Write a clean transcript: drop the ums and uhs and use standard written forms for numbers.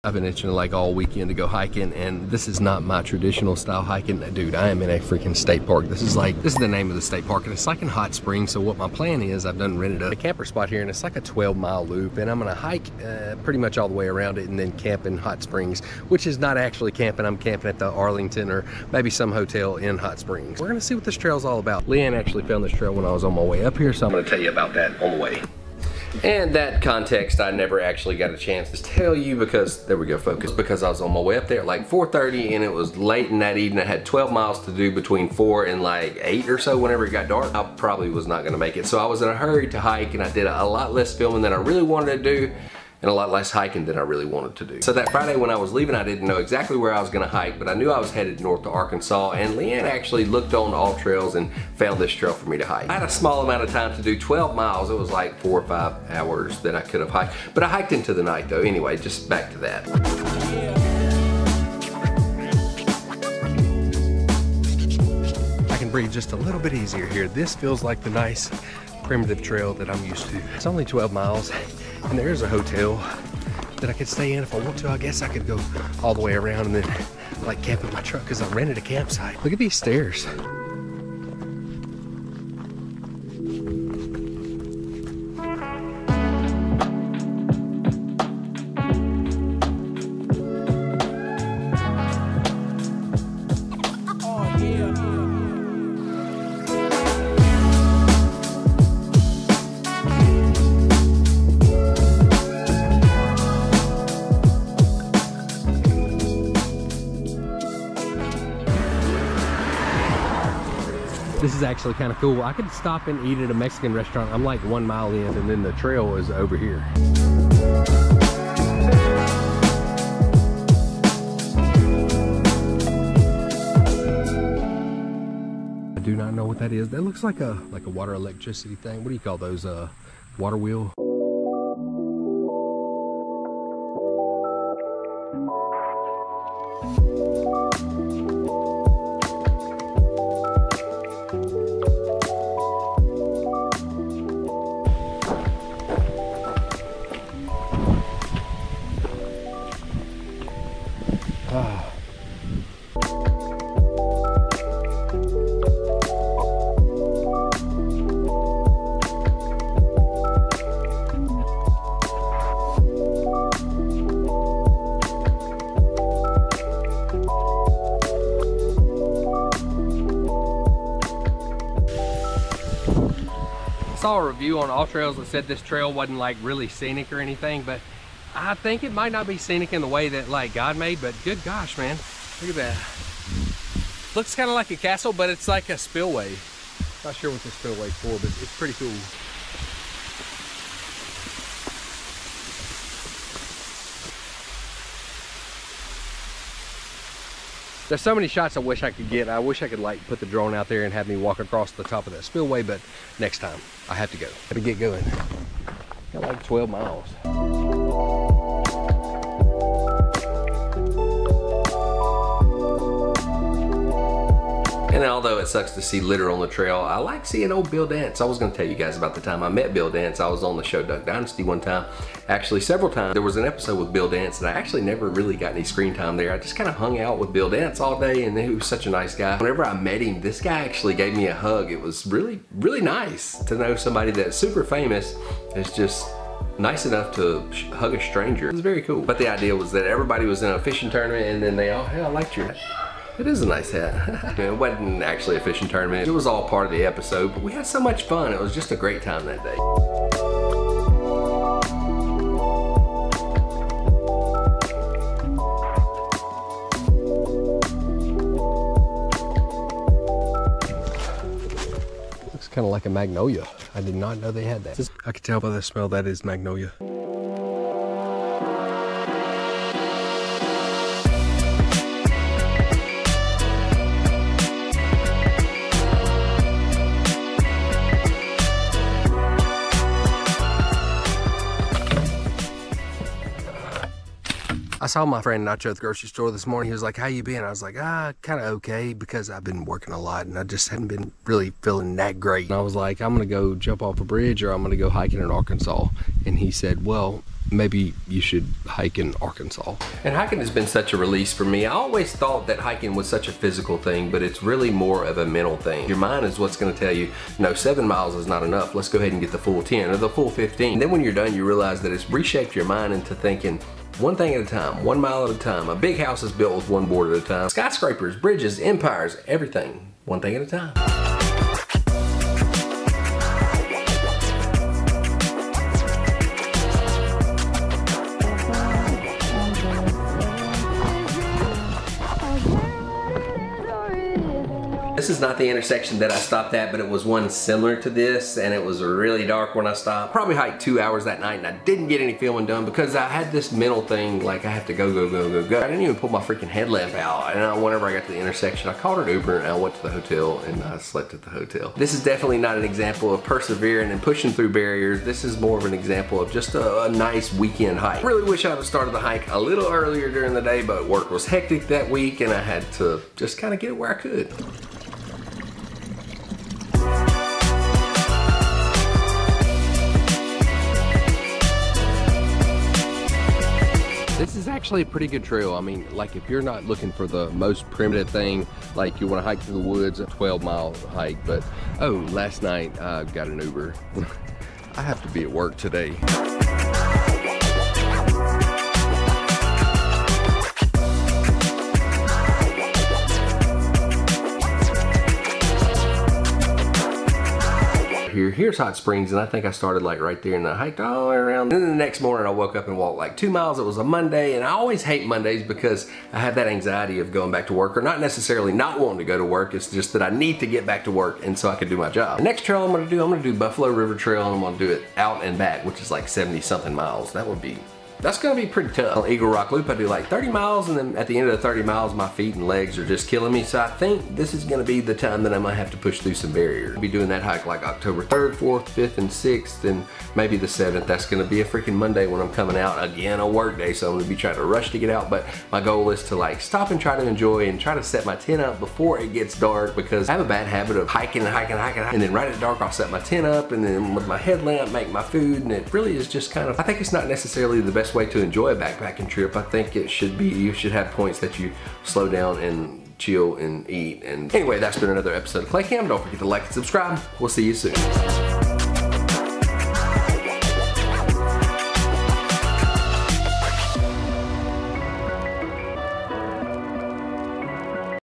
I've been itching like all weekend to go hiking, and this is not my traditional style hiking. Dude, I am in a freaking state park. This is the name of the state park, and it's like in Hot Springs. So what my plan is, I've done rented a camper spot here, and it's like a 12-mile loop, and I'm gonna hike pretty much all the way around it and then camp in Hot Springs, which is not actually camping. I'm camping at the Arlington or maybe some hotel in Hot Springs. We're gonna see what this trail's all about. Leanne actually found this trail when I was on my way up here, so I'm gonna tell you about that on the way. And that context I never actually got a chance to tell you because, there we go focus, because I was on my way up there at like 4:30 and it was late in that evening. I had 12 miles to do between 4 and like 8 or so whenever it got dark. I probably was not gonna make it. So I was in a hurry to hike, and I did a lot less filming than I really wanted to do, and a lot less hiking than I really wanted to do. So that Friday when I was leaving, I didn't know exactly where I was gonna hike, but I knew I was headed north to Arkansas, and Leanne actually looked on all trails and found this trail for me to hike. I had a small amount of time to do 12 miles. It was like 4 or 5 hours that I could have hiked, but I hiked into the night though. Anyway, just back to that. I can breathe just a little bit easier here. This feels like the nice primitive trail that I'm used to. It's only 12 miles. And there's a hotel that I could stay in if I want to. I guess I could go all the way around and then like camp in my truck because I rented a campsite. Look at these stairs. This is actually kind of cool. I could stop and eat at a Mexican restaurant. I'm like 1 mile in, and then the trail is over here. I do not know what that is. That looks like a water electricity thing. What do you call those? Water wheel? I saw a review on All Trails that said this trail wasn't like really scenic or anything, but I think it might not be scenic in the way that like God made, but good gosh, man, look at that. Looks kind of like a castle, but it's like a spillway. Not sure what this spillway's for, but it's pretty cool. There's so many shots I wish I could get. I wish I could like put the drone out there and have me walk across the top of that spillway, but next time I have to go. Gotta get going. Got like 12 miles. And although it sucks to see litter on the trail, I like seeing old Bill Dance. I was gonna tell you guys about the time I met Bill Dance. I was on the show Duck Dynasty one time. Actually, several times. There was an episode with Bill Dance and I actually never really got any screen time there. I just kind of hung out with Bill Dance all day, and he was such a nice guy. Whenever I met him, this guy actually gave me a hug. It was really, really nice to know somebody that's super famous is just nice enough to hug a stranger. It was very cool. But the idea was that everybody was in a fishing tournament, and then they all, hey, I liked your hat. It is a nice hat. It wasn't actually a fishing tournament. It was all part of the episode, but we had so much fun. It was just a great time that day. Looks kind of like a magnolia. I did not know they had that. I could tell by the smell that is magnolia. I saw my friend Nacho at the grocery store this morning. He was like, how you been? I was like, kind of okay, because I've been working a lot and I just hadn't been really feeling that great. And I was like, I'm gonna go jump off a bridge or I'm gonna go hiking in Arkansas. And he said, well, maybe you should hike in Arkansas. And hiking has been such a release for me. I always thought that hiking was such a physical thing, but it's really more of a mental thing. Your mind is what's gonna tell you, no, 7 miles is not enough. Let's go ahead and get the full 10 or the full 15. And then when you're done, you realize that it's reshaped your mind into thinking, one thing at a time, 1 mile at a time. A big house is built with one board at a time. Skyscrapers, bridges, empires, everything, one thing at a time. This is not the intersection that I stopped at, but it was one similar to this, and it was really dark when I stopped. Probably hiked 2 hours that night, and I didn't get any filming done because I had this mental thing, like I have to go. I didn't even pull my freaking headlamp out, and whenever I got to the intersection, I called an Uber, and I went to the hotel, and I slept at the hotel. This is definitely not an example of persevering and pushing through barriers. This is more of an example of just a nice weekend hike. I really wish I would have started the hike a little earlier during the day, but work was hectic that week, and I had to just kind of get it where I could. This is actually a pretty good trail. I mean, like if you're not looking for the most primitive thing, like you want to hike through the woods, a 12-mile hike, but oh, last night I got an Uber. I have to be at work today. Here's Hot Springs, and I think I started like right there, and I hiked all the way around. And then the next morning I woke up and walked like 2 miles. It was a Monday, and I always hate Mondays because I have that anxiety of going back to work, or not necessarily not wanting to go to work. It's just that I need to get back to work and so I can do my job. The next trail I'm gonna do Buffalo River Trail, and I'm gonna do it out and back, which is like 70 something miles. That's gonna be pretty tough. On Eagle Rock Loop, I do like 30 miles, and then at the end of the 30 miles, my feet and legs are just killing me. So I think this is gonna be the time that I might have to push through some barriers. I'll be doing that hike like October 3rd, 4th, 5th, and 6th, and maybe the 7th. That's gonna be a freaking Monday when I'm coming out. Again, a work day, so I'm gonna be trying to rush to get out, but my goal is to like stop and try to enjoy and try to set my tent up before it gets dark, because I have a bad habit of hiking, and then right at dark, I'll set my tent up, and then with my headlamp, make my food, and it really is just kind of, I think it's not necessarily the best way to enjoy a backpacking trip. I think it should be, you should have points that you slow down and chill and eat. And anyway, that's been another episode of 𝐘𝐒. Don't forget to like and subscribe. We'll see you soon.